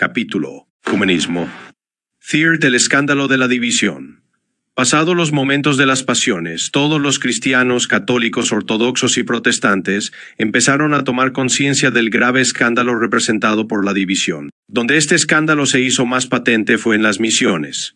Capítulo: Ecumenismo. Third, el escándalo de la división. Pasados los momentos de las pasiones, todos los cristianos, católicos, ortodoxos y protestantes empezaron a tomar conciencia del grave escándalo representado por la división. Donde este escándalo se hizo más patente fue en las misiones.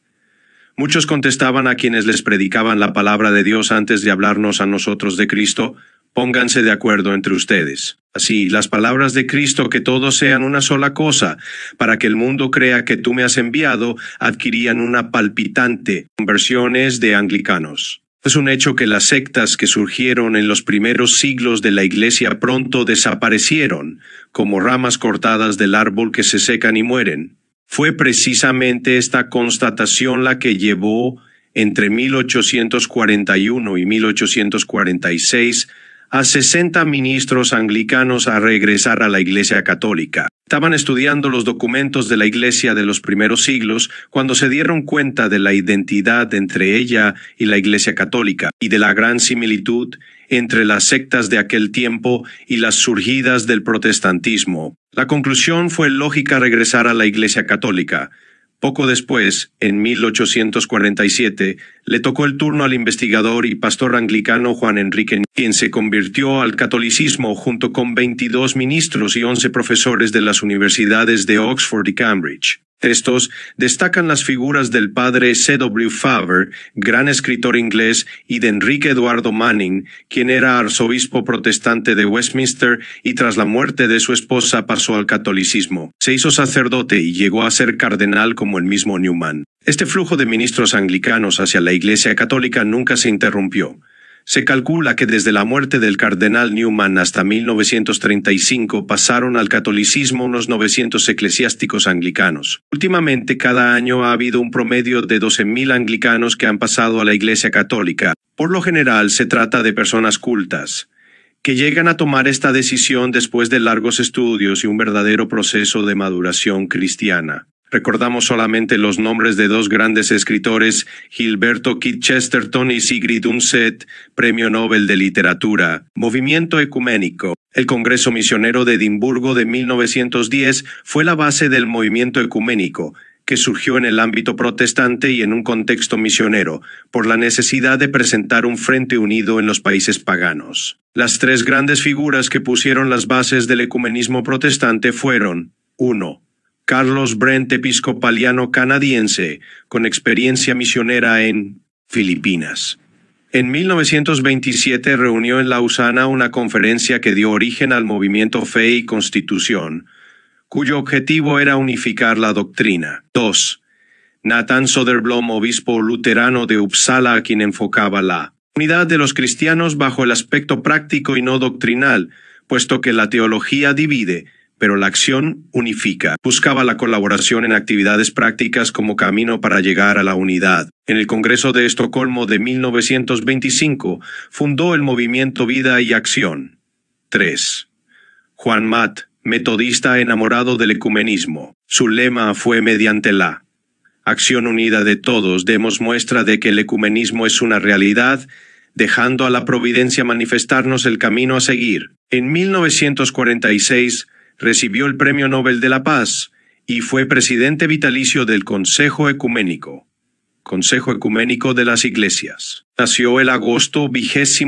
Muchos contestaban a quienes les predicaban la palabra de Dios antes de hablarnos a nosotros de Cristo: pónganse de acuerdo entre ustedes. Así, las palabras de Cristo, que todos sean una sola cosa, para que el mundo crea que tú me has enviado, adquirían una palpitante conversiones de anglicanos. Es un hecho que las sectas que surgieron en los primeros siglos de la Iglesia pronto desaparecieron, como ramas cortadas del árbol que se secan y mueren. Fue precisamente esta constatación la que llevó, entre 1841 y 1846, a 60 ministros anglicanos a regresar a la Iglesia Católica. Estaban estudiando los documentos de la Iglesia de los primeros siglos cuando se dieron cuenta de la identidad entre ella y la Iglesia Católica, y de la gran similitud entre las sectas de aquel tiempo y las surgidas del protestantismo. La conclusión fue lógica: regresar a la Iglesia Católica. Poco después, en 1847, le tocó el turno al investigador y pastor anglicano Juan Enrique, quien se convirtió al catolicismo junto con 22 ministros y 11 profesores de las universidades de Oxford y Cambridge. Estos destacan las figuras del padre C.W. Faber, gran escritor inglés, y de Enrique Eduardo Manning, quien era arzobispo protestante de Westminster y tras la muerte de su esposa pasó al catolicismo. Se hizo sacerdote y llegó a ser cardenal como el mismo Newman. Este flujo de ministros anglicanos hacia la Iglesia Católica nunca se interrumpió. Se calcula que desde la muerte del cardenal Newman hasta 1935 pasaron al catolicismo unos 900 eclesiásticos anglicanos. Últimamente, cada año ha habido un promedio de 12.000 anglicanos que han pasado a la Iglesia Católica. Por lo general, se trata de personas cultas, que llegan a tomar esta decisión después de largos estudios y un verdadero proceso de maduración cristiana. Recordamos solamente los nombres de dos grandes escritores, Gilberto Keith Chesterton y Sigrid Undset, Premio Nobel de Literatura. Movimiento ecuménico. El Congreso Misionero de Edimburgo de 1910 fue la base del movimiento ecuménico, que surgió en el ámbito protestante y en un contexto misionero, por la necesidad de presentar un frente unido en los países paganos. Las tres grandes figuras que pusieron las bases del ecumenismo protestante fueron: 1. Carlos Brent, episcopaliano canadiense, con experiencia misionera en Filipinas. En 1927 reunió en Lausana una conferencia que dio origen al movimiento Fe y Constitución, cuyo objetivo era unificar la doctrina. 2. Nathan Soderblom, obispo luterano de Uppsala, a quien enfocaba la unidad de los cristianos bajo el aspecto práctico y no doctrinal, puesto que la teología divide, pero la acción unifica. Buscaba la colaboración en actividades prácticas como camino para llegar a la unidad. En el Congreso de Estocolmo de 1925 fundó el movimiento Vida y Acción. 3. Juan Matt, metodista enamorado del ecumenismo. Su lema fue: mediante la acción unida de todos demos muestra de que el ecumenismo es una realidad, dejando a la providencia manifestarnos el camino a seguir. En 1946 recibió el Premio Nobel de la Paz y fue presidente vitalicio del Consejo Ecuménico de las Iglesias. Nació el agosto 23,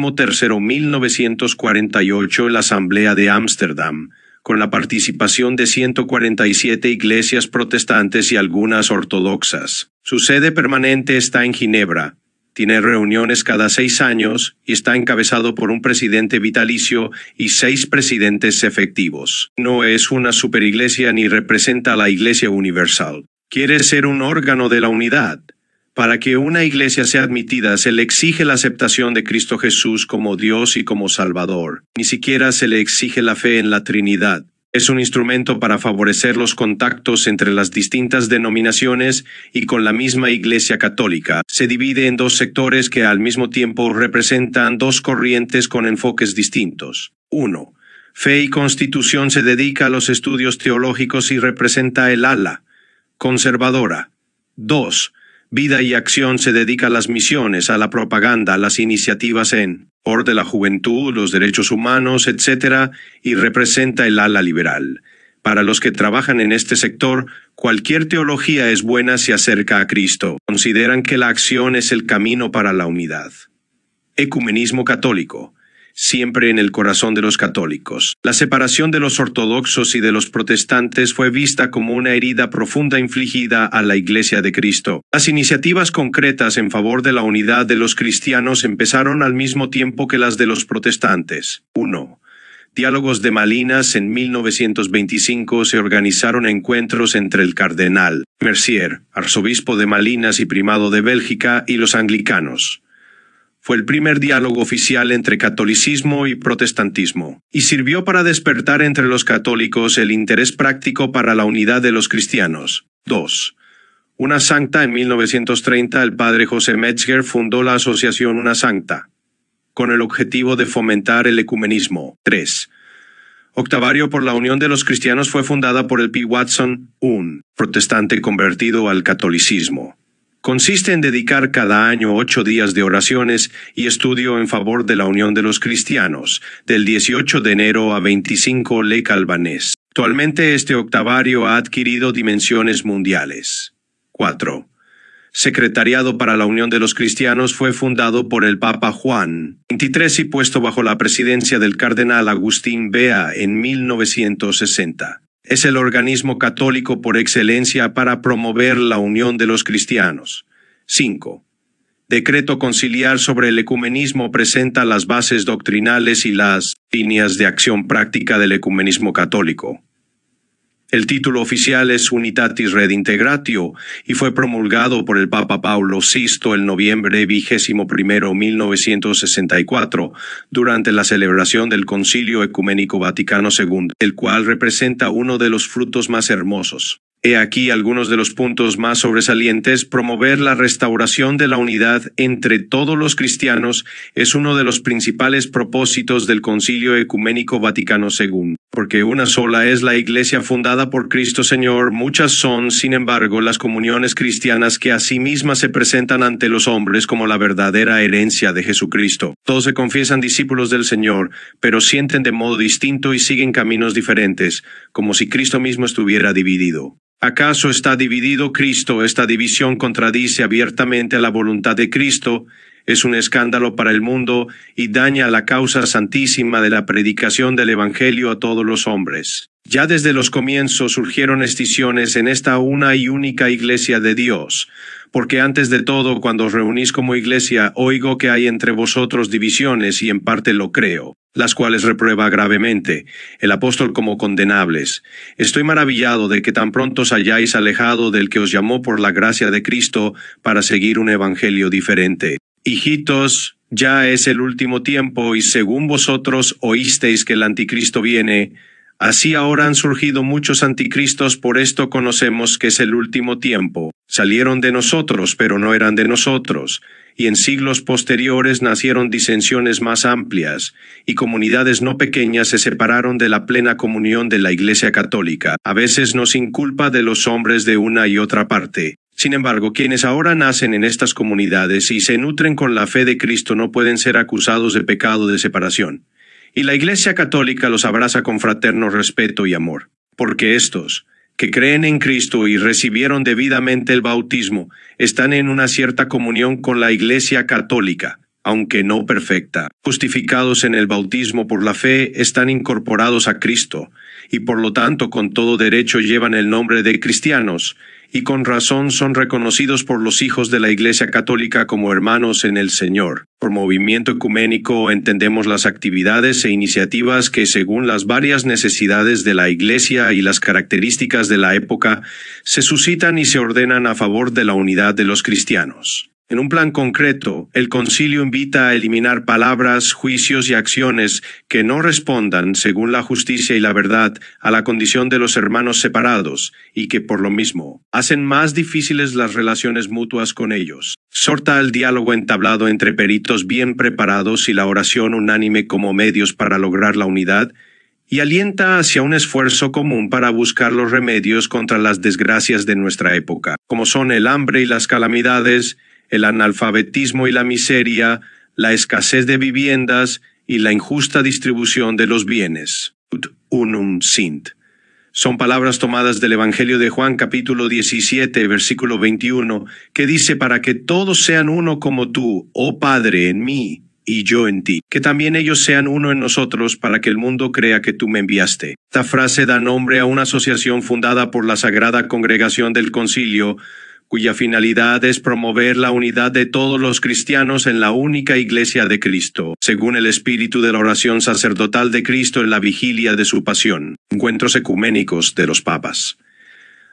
1948 en la Asamblea de Ámsterdam, con la participación de 147 iglesias protestantes y algunas ortodoxas. Su sede permanente está en Ginebra. Tiene reuniones cada 6 años y está encabezado por un presidente vitalicio y 6 presidentes efectivos. No es una superiglesia ni representa a la Iglesia Universal. Quiere ser un órgano de la unidad. Para que una iglesia sea admitida, se le exige la aceptación de Cristo Jesús como Dios y como Salvador. Ni siquiera se le exige la fe en la Trinidad. Es un instrumento para favorecer los contactos entre las distintas denominaciones y con la misma Iglesia Católica. Se divide en 2 sectores que al mismo tiempo representan 2 corrientes con enfoques distintos. 1. Fe y Constitución se dedica a los estudios teológicos y representa el ala conservadora. 2. Vida y Acción se dedica a las misiones, a la propaganda, a las iniciativas en favor de la juventud, los derechos humanos, etc., y representa el ala liberal. Para los que trabajan en este sector, cualquier teología es buena si acerca a Cristo. Consideran que la acción es el camino para la unidad. Ecumenismo católico. Siempre en el corazón de los católicos. La separación de los ortodoxos y de los protestantes fue vista como una herida profunda infligida a la Iglesia de Cristo. Las iniciativas concretas en favor de la unidad de los cristianos empezaron al mismo tiempo que las de los protestantes. 1. Diálogos de Malinas. En 1925 se organizaron encuentros entre el cardenal Mercier, arzobispo de Malinas y primado de Bélgica, y los anglicanos. Fue el primer diálogo oficial entre catolicismo y protestantismo, y sirvió para despertar entre los católicos el interés práctico para la unidad de los cristianos. 2. Una Sancta. En 1930 el padre José Metzger fundó la asociación Una Sancta, con el objetivo de fomentar el ecumenismo. 3. Octavario por la Unión de los Cristianos fue fundada por el P. Watson, un protestante convertido al catolicismo. Consiste en dedicar cada año 8 días de oraciones y estudio en favor de la unión de los cristianos, del 18 de enero a 25 Le Calvanés. Actualmente este octavario ha adquirido dimensiones mundiales. 4. Secretariado para la Unión de los Cristianos fue fundado por el Papa Juan XXIII y puesto bajo la presidencia del cardenal Agustín Bea en 1960. Es el organismo católico por excelencia para promover la unión de los cristianos. 5. Decreto conciliar sobre el ecumenismo presenta las bases doctrinales y las líneas de acción práctica del ecumenismo católico. El título oficial es Unitatis Redintegratio y fue promulgado por el Papa Paulo VI el noviembre 21, 1964, durante la celebración del Concilio Ecuménico Vaticano II, el cual representa uno de los frutos más hermosos. He aquí algunos de los puntos más sobresalientes. Promover la restauración de la unidad entre todos los cristianos es uno de los principales propósitos del Concilio Ecuménico Vaticano II. Porque una sola es la Iglesia fundada por Cristo Señor, muchas son, sin embargo, las comuniones cristianas que a sí mismas se presentan ante los hombres como la verdadera herencia de Jesucristo. Todos se confiesan discípulos del Señor, pero sienten de modo distinto y siguen caminos diferentes, como si Cristo mismo estuviera dividido. ¿Acaso está dividido Cristo? Esta división contradice abiertamente a la voluntad de Cristo, es un escándalo para el mundo y daña la causa santísima de la predicación del Evangelio a todos los hombres. Ya desde los comienzos surgieron escisiones en esta una y única Iglesia de Dios, porque antes de todo, cuando os reunís como Iglesia, oigo que hay entre vosotros divisiones y en parte lo creo, las cuales reprueba gravemente el apóstol como condenables. Estoy maravillado de que tan pronto os hayáis alejado del que os llamó por la gracia de Cristo para seguir un evangelio diferente. Hijitos, ya es el último tiempo y según vosotros oísteis que el anticristo viene, así ahora han surgido muchos anticristos, por esto conocemos que es el último tiempo. Salieron de nosotros, pero no eran de nosotros, y en siglos posteriores nacieron disensiones más amplias, y comunidades no pequeñas se separaron de la plena comunión de la Iglesia Católica. A veces nos inculpa de los hombres de una y otra parte. Sin embargo, quienes ahora nacen en estas comunidades y se nutren con la fe de Cristo no pueden ser acusados de pecado de separación. Y la Iglesia Católica los abraza con fraterno respeto y amor, porque estos, que creen en Cristo y recibieron debidamente el bautismo, están en una cierta comunión con la Iglesia Católica, aunque no perfecta. Justificados en el bautismo por la fe, están incorporados a Cristo, y por lo tanto con todo derecho llevan el nombre de cristianos, y con razón son reconocidos por los hijos de la Iglesia Católica como hermanos en el Señor. Por movimiento ecuménico entendemos las actividades e iniciativas que, según las varias necesidades de la Iglesia y las características de la época, se suscitan y se ordenan a favor de la unidad de los cristianos. En un plan concreto, el concilio invita a eliminar palabras, juicios y acciones que no respondan, según la justicia y la verdad, a la condición de los hermanos separados, y que, por lo mismo, hacen más difíciles las relaciones mutuas con ellos. Exhorta al diálogo entablado entre peritos bien preparados y la oración unánime como medios para lograr la unidad, y alienta hacia un esfuerzo común para buscar los remedios contra las desgracias de nuestra época, como son el hambre y las calamidades, el analfabetismo y la miseria, la escasez de viviendas y la injusta distribución de los bienes. Ut unum sint. Son palabras tomadas del Evangelio de Juan capítulo 17, versículo 21, que dice: para que todos sean uno como tú, oh Padre, en mí y yo en ti, que también ellos sean uno en nosotros, para que el mundo crea que tú me enviaste. Esta frase da nombre a una asociación fundada por la Sagrada Congregación del Concilio, cuya finalidad es promover la unidad de todos los cristianos en la única Iglesia de Cristo, según el espíritu de la oración sacerdotal de Cristo en la vigilia de su pasión. Encuentros ecuménicos de los papas.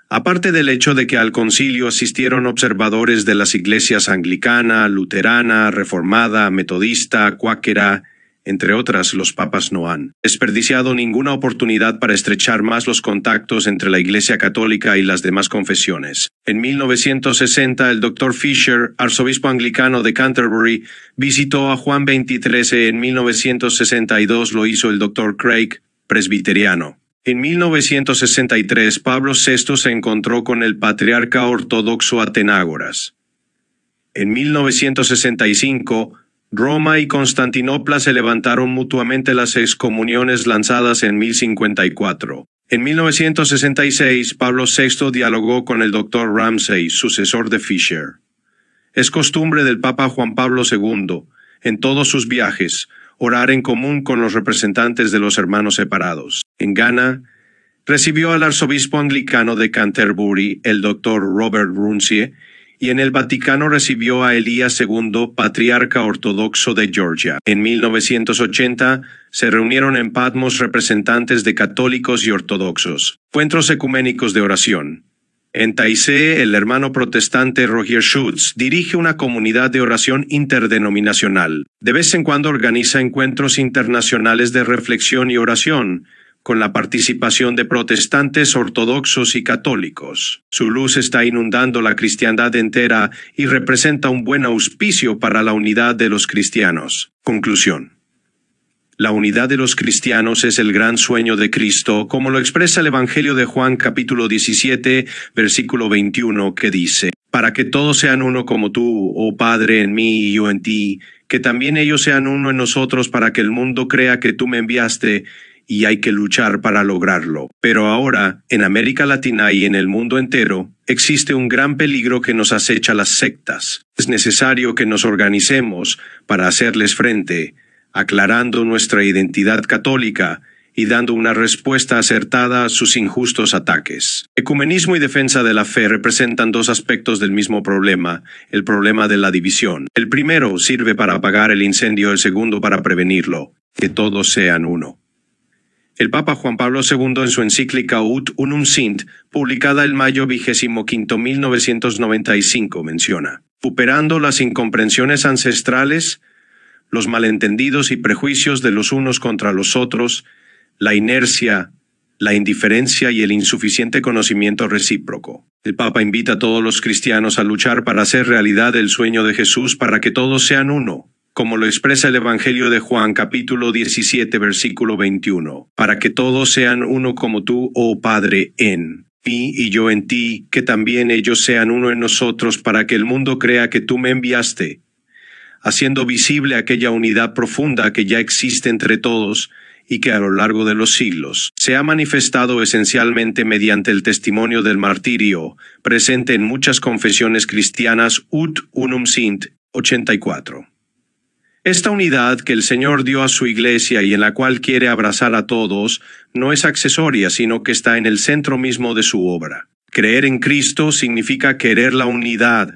Aparte del hecho de que al concilio asistieron observadores de las iglesias anglicana, luterana, reformada, metodista, cuáquera, entre otras, los papas no han desperdiciado ninguna oportunidad para estrechar más los contactos entre la Iglesia Católica y las demás confesiones. En 1960, el Dr. Fisher, arzobispo anglicano de Canterbury, visitó a Juan XXIII. En 1962 lo hizo el Dr. Craig, presbiteriano. En 1963, Pablo VI se encontró con el patriarca ortodoxo Atenágoras. En 1965, Roma y Constantinopla se levantaron mutuamente las excomuniones lanzadas en 1054. En 1966, Pablo VI dialogó con el Dr. Ramsay, sucesor de Fisher. Es costumbre del Papa Juan Pablo II, en todos sus viajes, orar en común con los representantes de los hermanos separados. En Ghana, recibió al arzobispo anglicano de Canterbury, el Dr. Robert Runcie, y en el Vaticano recibió a Elías II, patriarca ortodoxo de Georgia. En 1980 se reunieron en Patmos representantes de católicos y ortodoxos. Encuentros ecuménicos de oración. En Taizé, el hermano protestante Roger Schutz dirige una comunidad de oración interdenominacional. De vez en cuando organiza encuentros internacionales de reflexión y oración, con la participación de protestantes, ortodoxos y católicos. Su luz está inundando la cristiandad entera y representa un buen auspicio para la unidad de los cristianos. Conclusión. La unidad de los cristianos es el gran sueño de Cristo, como lo expresa el Evangelio de Juan capítulo 17, versículo 21, que dice: para que todos sean uno como tú, oh Padre, en mí y yo en ti, que también ellos sean uno en nosotros, para que el mundo crea que tú me enviaste, y hay que luchar para lograrlo. Pero ahora, en América Latina y en el mundo entero, existe un gran peligro que nos acecha las sectas. Es necesario que nos organicemos para hacerles frente, aclarando nuestra identidad católica y dando una respuesta acertada a sus injustos ataques. Ecumenismo y defensa de la fe representan dos aspectos del mismo problema, el problema de la división. El primero sirve para apagar el incendio, el segundo para prevenirlo, que todos sean uno. El Papa Juan Pablo II, en su encíclica Ut Unum Sint, publicada el mayo 25, 1995, menciona: superando las incomprensiones ancestrales, los malentendidos y prejuicios de los unos contra los otros, la inercia, la indiferencia y el insuficiente conocimiento recíproco. El Papa invita a todos los cristianos a luchar para hacer realidad el sueño de Jesús, para que todos sean uno, como lo expresa el Evangelio de Juan capítulo 17, versículo 21, para que todos sean uno como tú, oh Padre, en mí y yo en ti, que también ellos sean uno en nosotros, para que el mundo crea que tú me enviaste, haciendo visible aquella unidad profunda que ya existe entre todos y que a lo largo de los siglos se ha manifestado esencialmente mediante el testimonio del martirio, presente en muchas confesiones cristianas. Ut Unum Sint 84. Esta unidad que el Señor dio a su Iglesia y en la cual quiere abrazar a todos, no es accesoria, sino que está en el centro mismo de su obra. Creer en Cristo significa querer la unidad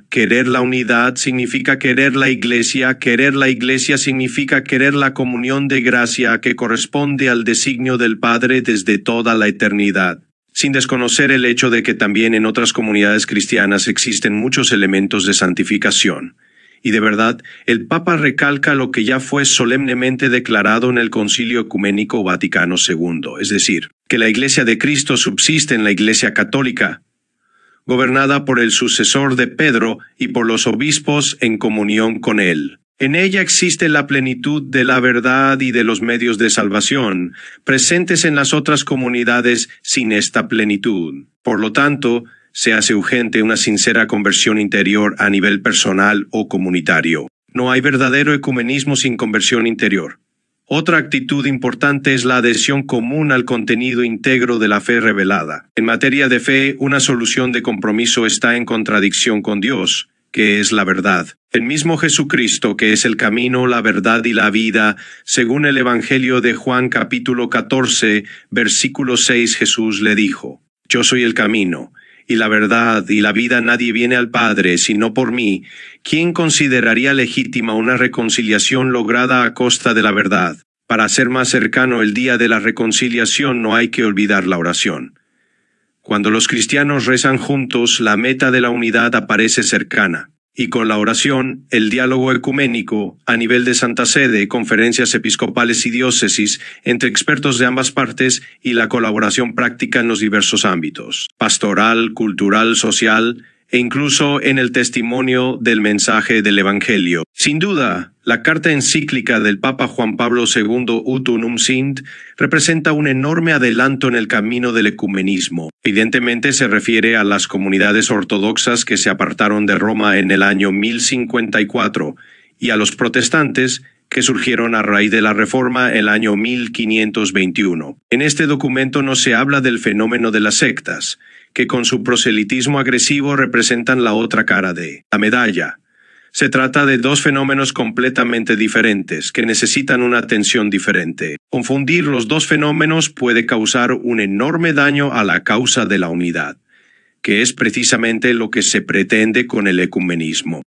significa querer la Iglesia significa querer la comunión de gracia que corresponde al designio del Padre desde toda la eternidad, sin desconocer el hecho de que también en otras comunidades cristianas existen muchos elementos de santificación. Y de verdad, el Papa recalca lo que ya fue solemnemente declarado en el Concilio Ecuménico Vaticano II, es decir, que la Iglesia de Cristo subsiste en la Iglesia Católica, gobernada por el sucesor de Pedro y por los obispos en comunión con él. En ella existe la plenitud de la verdad y de los medios de salvación, presentes en las otras comunidades sin esta plenitud. Por lo tanto, se hace urgente una sincera conversión interior a nivel personal o comunitario. No hay verdadero ecumenismo sin conversión interior. Otra actitud importante es la adhesión común al contenido íntegro de la fe revelada. En materia de fe, una solución de compromiso está en contradicción con Dios, que es la verdad. El mismo Jesucristo, que es el camino, la verdad y la vida, según el Evangelio de Juan capítulo 14, versículo 6, Jesús le dijo: Yo soy el camino, y la verdad y la vida. Nadie viene al Padre sino por mí. ¿Quién consideraría legítima una reconciliación lograda a costa de la verdad? Para hacer más cercano el día de la reconciliación no hay que olvidar la oración. Cuando los cristianos rezan juntos, la meta de la unidad aparece cercana. Y con la oración, el diálogo ecuménico, a nivel de Santa Sede, conferencias episcopales y diócesis, entre expertos de ambas partes, y la colaboración práctica en los diversos ámbitos, pastoral, cultural, social, e incluso en el testimonio del mensaje del Evangelio. Sin duda, la carta encíclica del Papa Juan Pablo II, Ut Unum Sint, representa un enorme adelanto en el camino del ecumenismo. Evidentemente se refiere a las comunidades ortodoxas que se apartaron de Roma en el año 1054 y a los protestantes que surgieron a raíz de la Reforma en el año 1521. En este documento no se habla del fenómeno de las sectas, que con su proselitismo agresivo representan la otra cara de la medalla. Se trata de dos fenómenos completamente diferentes, que necesitan una atención diferente. Confundir los dos fenómenos puede causar un enorme daño a la causa de la unidad, que es precisamente lo que se pretende con el ecumenismo.